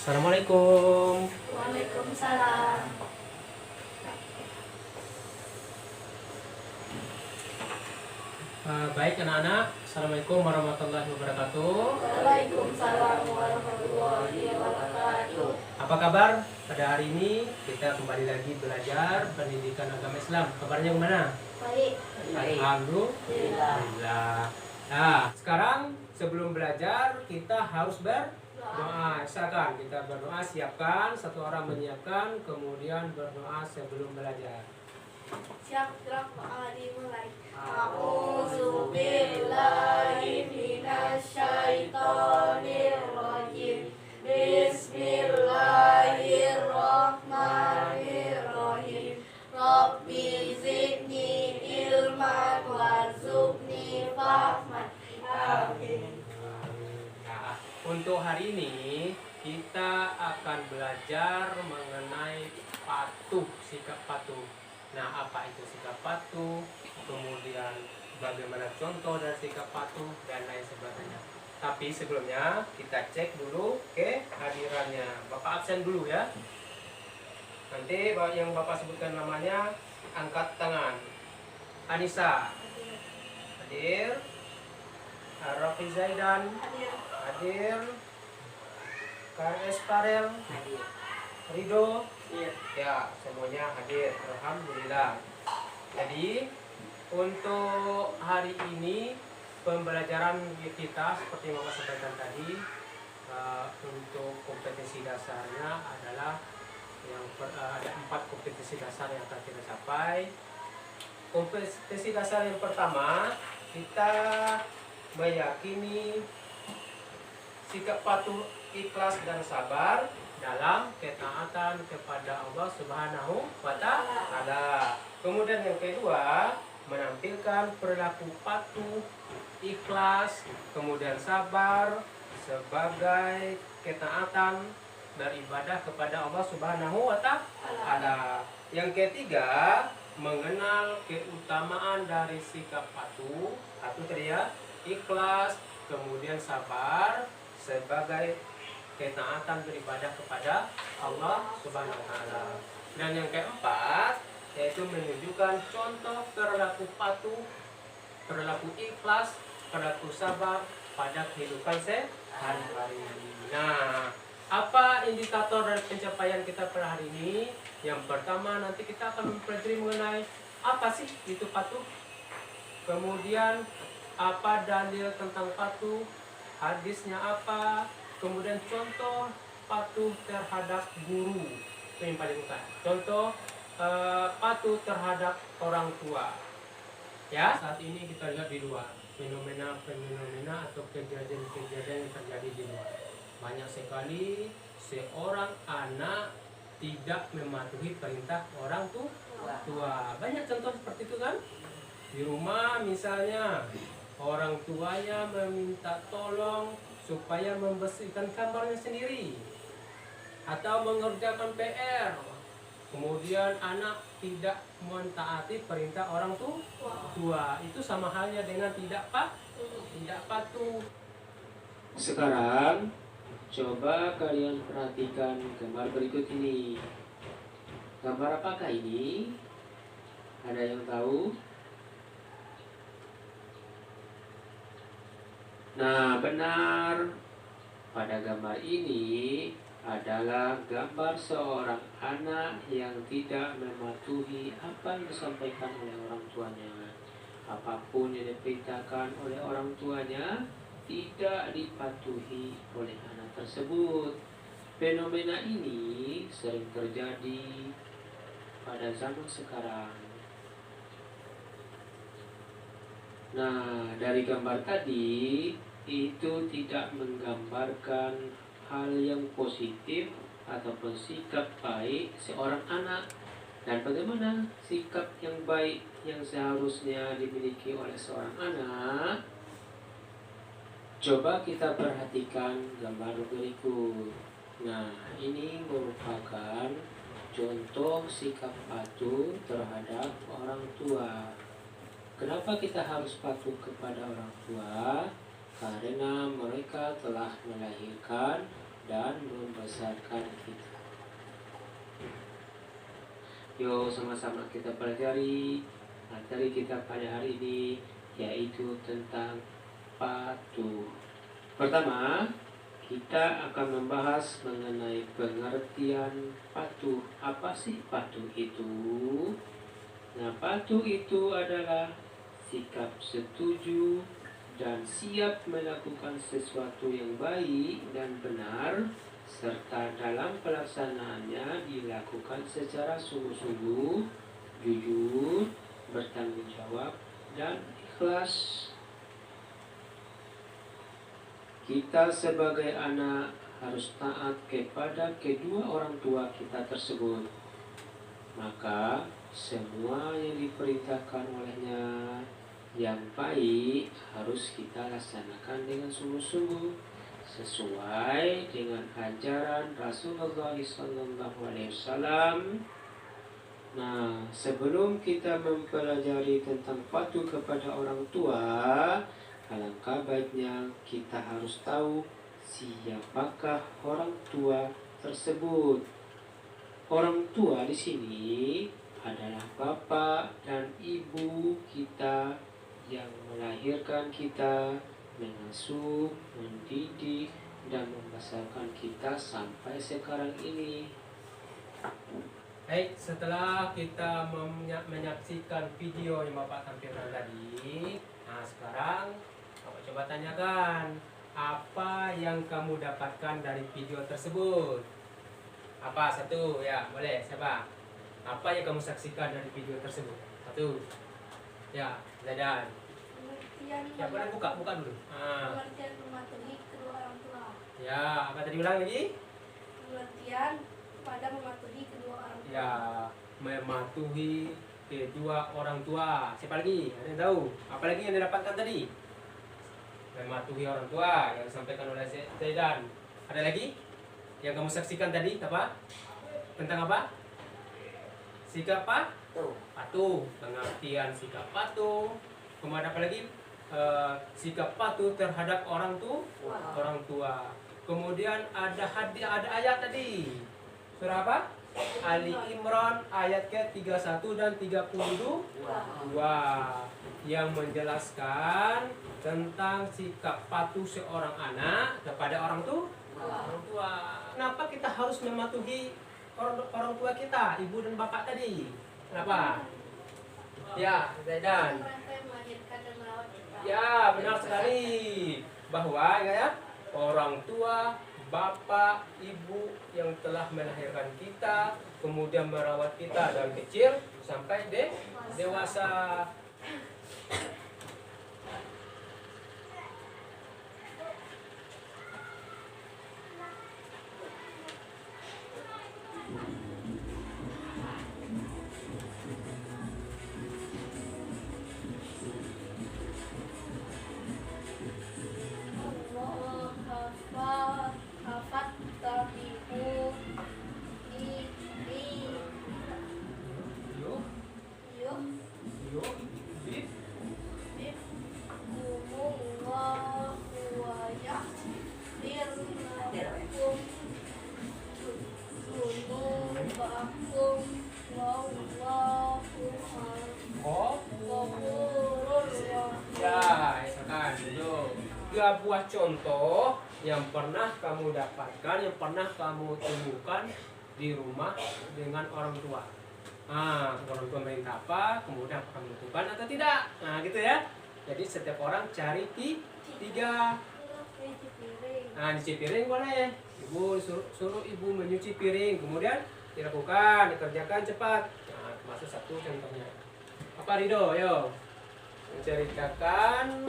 Assalamualaikum. Waalaikumsalam. Baik anak-anak, Assalamualaikum warahmatullahi wabarakatuh. Waalaikumsalam warahmatullahi wabarakatuh. Apa kabar? Pada hari ini kita kembali lagi belajar pendidikan agama Islam. Kabarnya gimana? Baik. Alhamdulillah. Nah, sekarang sebelum belajar kita harus berdoa. Silakan kita berdoa, siapkan, satu orang menyiapkan, kemudian berdoa sebelum belajar. Siap, gerak, dimulai. A'udzu billahi minasyaitonir rajim. Bismillahirrahmanirrahim. Rabbi zidni ilman warzuqni fahman. Amin. Nah, untuk hari ini kita akan belajar mengenai patuh, sikap patuh. Nah, apa itu sikap patuh? Kemudian bagaimana contoh dari sikap patuh dan lain sebagainya. Tapi sebelumnya kita cek dulu kehadirannya. Bapak absen dulu ya. Nanti yang Bapak sebutkan namanya angkat tangan. Anissa hadir. Rafi Zaidan hadir. KS Farel hadir. Rido ya, semuanya hadir. Alhamdulillah. Jadi untuk hari ini pembelajaran kita seperti yang Bapak sampaikan tadi, untuk kompetensi dasarnya adalah ada 4 kompetensi dasar yang akan kita capai. Kompetensi dasar yang pertama, kita meyakini sikap patuh, ikhlas dan sabar dalam ketaatan kepada Allah Subhanahu wa Ta'ala. Kemudian yang kedua, menampilkan perilaku patuh, ikhlas, kemudian sabar sebagai ketaatan beribadah kepada Allah Subhanahu wa Ta'ala. Yang ketiga, mengenal keutamaan dari sikap patuh tadi ya, ikhlas, kemudian sabar sebagai ketaatan beribadah kepada Allah Subhanahu wa Ta'ala. Dan yang keempat, yaitu menunjukkan contoh perilaku patuh, perilaku ikhlas, perilaku sabar pada kehidupan sehari-hari. Nah, apa indikator dari pencapaian kita pada hari ini? Yang pertama, nanti kita akan mempelajari mengenai apa sih itu patuh. Kemudian apa dalil tentang patuh, hadisnya apa, kemudian contoh patuh terhadap guru, itu yang paling utama. Contoh patuh terhadap orang tua. Ya, saat ini kita lihat di luar fenomena atau kejadian-kejadian yang terjadi di luar. Banyak sekali seorang anak tidak mematuhi perintah orang tua. Banyak contoh seperti itu kan? Di rumah misalnya orang tuanya meminta tolong supaya membersihkan kamarnya sendiri atau mengerjakan PR, kemudian anak tidak mentaati perintah orang tua, itu sama halnya dengan tidak patuh. Sekarang coba kalian perhatikan gambar berikut ini. Gambar apakah ini? Ada yang tahu? Nah, benar. Pada gambar ini adalah gambar seorang anak yang tidak mematuhi apa yang disampaikan oleh orang tuanya. Apapun yang diperintahkan oleh orang tuanya tidak dipatuhi oleh anak tersebut. Fenomena ini sering terjadi pada zaman sekarang. Nah, dari gambar tadi itu tidak menggambarkan hal yang positif ataupun sikap baik seorang anak, dan bagaimana sikap yang baik yang seharusnya dimiliki oleh seorang anak. Coba kita perhatikan gambar berikut. Nah, ini merupakan contoh sikap patuh terhadap orang tua. Kenapa kita harus patuh kepada orang tua? Karena mereka telah melahirkan dan membesarkan kita. Yuk sama-sama kita pelajari materi kita pada hari ini, yaitu tentang patuh. Pertama, kita akan membahas mengenai pengertian patuh. Apa sih patuh itu? Nah, patuh itu adalah sikap setuju dan siap melakukan sesuatu yang baik dan benar, serta dalam pelaksanaannya dilakukan secara sungguh-sungguh, jujur, bertanggung jawab, dan ikhlas. Kita sebagai anak harus taat kepada kedua orang tua kita tersebut. Maka semua yang diperintahkan olehnya yang baik harus kita laksanakan dengan sungguh-sungguh sesuai dengan ajaran Rasulullah SAW. Nah, sebelum kita mempelajari tentang patuh kepada orang tua, alangkah baiknya kita harus tahu siapakah orang tua tersebut. Orang tua di sini adalah bapak dan ibu kita yang melahirkan kita, mengasuh, mendidik, dan membesarkan kita sampai sekarang ini. Baik, setelah kita menyaksikan video yang Bapak tampilkan tadi, nah sekarang Bapak coba tanyakan, apa yang kamu dapatkan dari video tersebut? Apa? Satu, ya boleh, siapa? Apa yang kamu saksikan dari video tersebut? Satu, ya, Zadan. Pengertian Ya, boleh buka dulu. pengertian mematuhi kedua orang tua. Ya, apa tadi ulang lagi? Pengertian pada mematuhi kedua orang tua. Ya, mematuhi kedua orang tua. Siapa lagi? Ada yang tahu? Apa lagi yang didapatkan tadi? Mematuhi orang tua yang disampaikan oleh Zaidan. Ada lagi? Yang kamu saksikan tadi apa? Tentang apa? Sikap patuh. Pengertian sikap patuh. Kemudian apa lagi? Sikap patuh terhadap orang tua. Kemudian ada ayat tadi. Surah apa? Ali Imran ayat ke-31 dan 32 yang menjelaskan tentang sikap patuh seorang anak kepada orang tua. Kenapa kita harus mematuhi orang tua kita, ibu dan bapak tadi? Kenapa? Ya, Zaidan. Mereka yang melahirkan dan merawat kita. Ya, benar sekali. Bahwa ya, orang tua, bapak, ibu yang telah melahirkan kita, kemudian merawat kita dari kecil sampai dewasa. Hafat tabihu Yuk, yuk bib. bibkumullahu wa yaghfir lakum dzunubakum wallahu ghafurur rahim. Ya, misalkan duduk. 3 buah contoh yang pernah kamu dapatkan, yang pernah kamu temukan di rumah dengan orang tua. Nah, orang tua merintah apa, kemudian apa kamu lakukan atau tidak. Nah, gitu ya. Jadi setiap orang cari 3. Cuci piring. Nah, nyuci piring boleh. Ibu suruh ibu menyuci piring, kemudian dilakukan, dikerjakan cepat. Nah, termasuk satu contohnya. Apa Rido? Yo. Menceritakan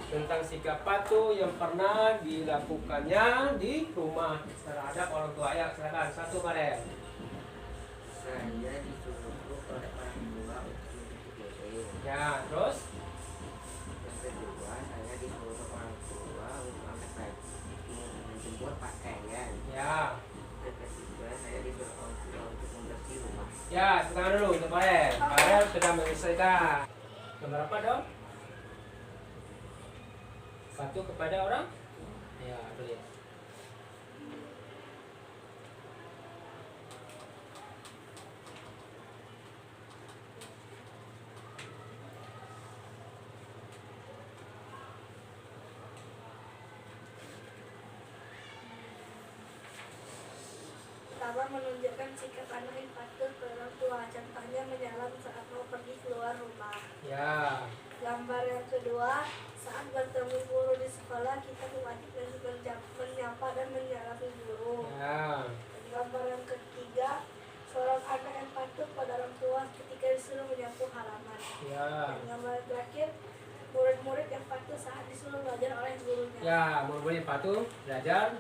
tentang sikap patuh yang pernah dilakukannya di rumah terhadap orang tua. Ya, silakan. Satu, Maren. Saya disuruh oleh orang tua untuk mencuci piring. Ya, terus? Yang kedua, saya disuruh orang tua untuk menjemur pakaian. Ya. Yang ketiga, saya disuruh orang tua untuk membersih rumah. Ya, sekarang dulu untuk Maren. Maren sudah menyelesaikan. Nomor apa dong? Patuh kepada orang? Ya, boleh. pertama menunjukkan sikap anak yang patuh ke orang tua. Contohnya menyalam saat mau pergi keluar rumah. Ya. Gambar yang kedua, saat bertemu guru di sekolah kita wajib menyapa dan menyalami guru. Ya. Dan gambar yang ketiga, seorang anak yang patuh pada orang tua ketika disuruh menyapu halaman. Ya. Dan gambar yang terakhir, murid-murid yang patuh saat disuruh belajar oleh gurunya. Ya, murid-murid yang patuh belajar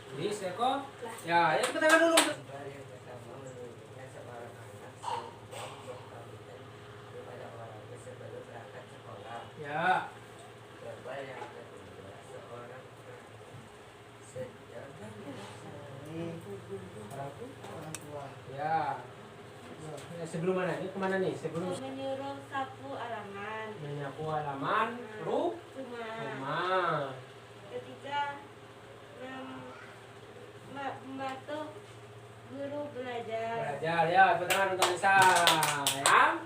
di sekolah. Ya, ya kita tangan dulu. Gambar yang pertama menunjukkan seorang anak sedang berpamitan kepada orang tua sebelum berangkat sekolah. Ya. Gambar yang kedua seorang anak sedang Orang tua. Ya. Ya, sebelum mana? Ini kemana nih? Sebelum Menyuruh sapu halaman. menyapu halaman Rumah. rumah. Ketika membantu guru belajar. Belajar ya, pertama untuk bisa. Ya.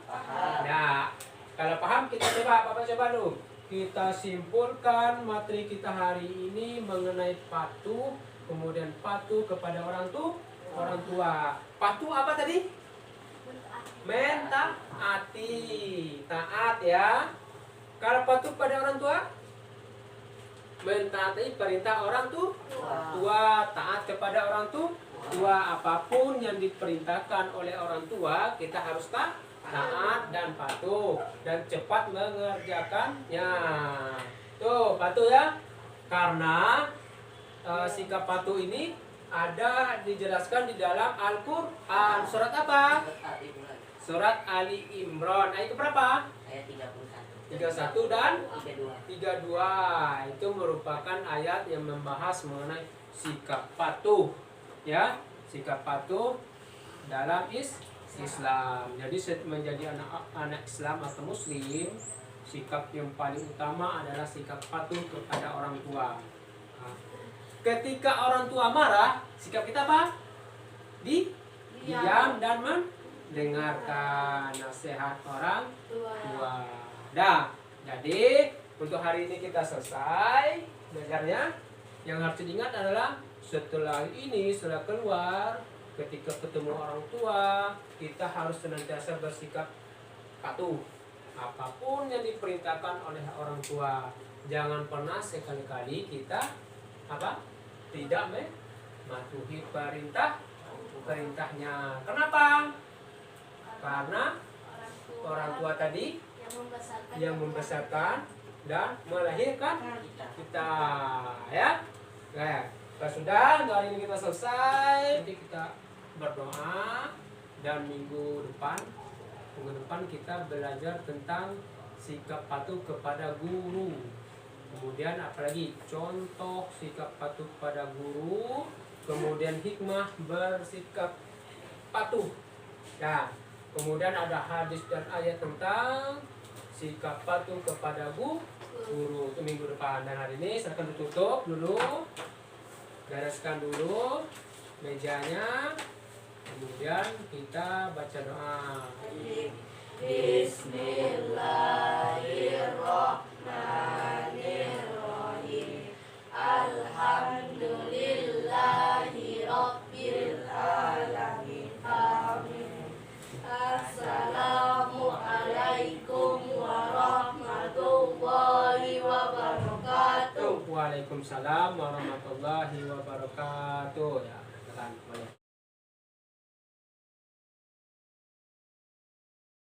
Ya. Kalau paham kita coba, Bapak coba dulu. Kita simpulkan materi kita hari ini mengenai patuh, kemudian patuh kepada orang tua. Patuh apa tadi? Mentaati, taat ya. Kalau patuh pada orang tua, mentaati perintah orang tua, taat kepada orang tua. Apapun yang diperintahkan oleh orang tua, kita harus taat dan patuh dan cepat mengerjakannya. Tuh, patuh ya. Karena sikap patuh ini ada dijelaskan di dalam Al-Qur'an. Surat apa? Surat Ali Imran. Ayat berapa? ayat 31 31 dan 32 32. Itu merupakan ayat yang membahas mengenai sikap patuh. Ya, sikap patuh dalam Islam. Jadi menjadi anak Islam atau muslim, sikap yang paling utama adalah sikap patuh kepada orang tua. Nah, ketika orang tua marah, sikap kita apa? Diam dan mendengarkan nasihat orang tua. Dah, jadi untuk hari ini kita selesai belajarnya. Yang harus diingat adalah setelah ini, setelah keluar, ketika ketemu orang tua, kita harus senantiasa bersikap patuh. Apapun yang diperintahkan oleh orang tua, jangan pernah sekali-kali kita tidak mematuhi perintahnya. Kenapa? Karena orang tua tadi yang membesarkan dan melahirkan kita, ya. Nah, kalau sudah untuk hari ini kita selesai, nanti kita berdoa dan minggu depan kita belajar tentang sikap patuh kepada guru. Kemudian apalagi contoh sikap patuh kepada guru, kemudian hikmah bersikap patuh. Nah, kemudian ada hadis dan ayat tentang sikap patuh kepada guru. Itu minggu depan. Dan hari ini silakan ditutup dulu, bereskan dulu mejanya, kemudian kita baca doa. Bismillahirrahmanirrahim. Alhamdulillahirabbil alamin. Amin. Assalamualaikum warahmatullahi wabarakatuh. Waalaikumsalam warahmatullahi wabarakatuh. Ya, boleh.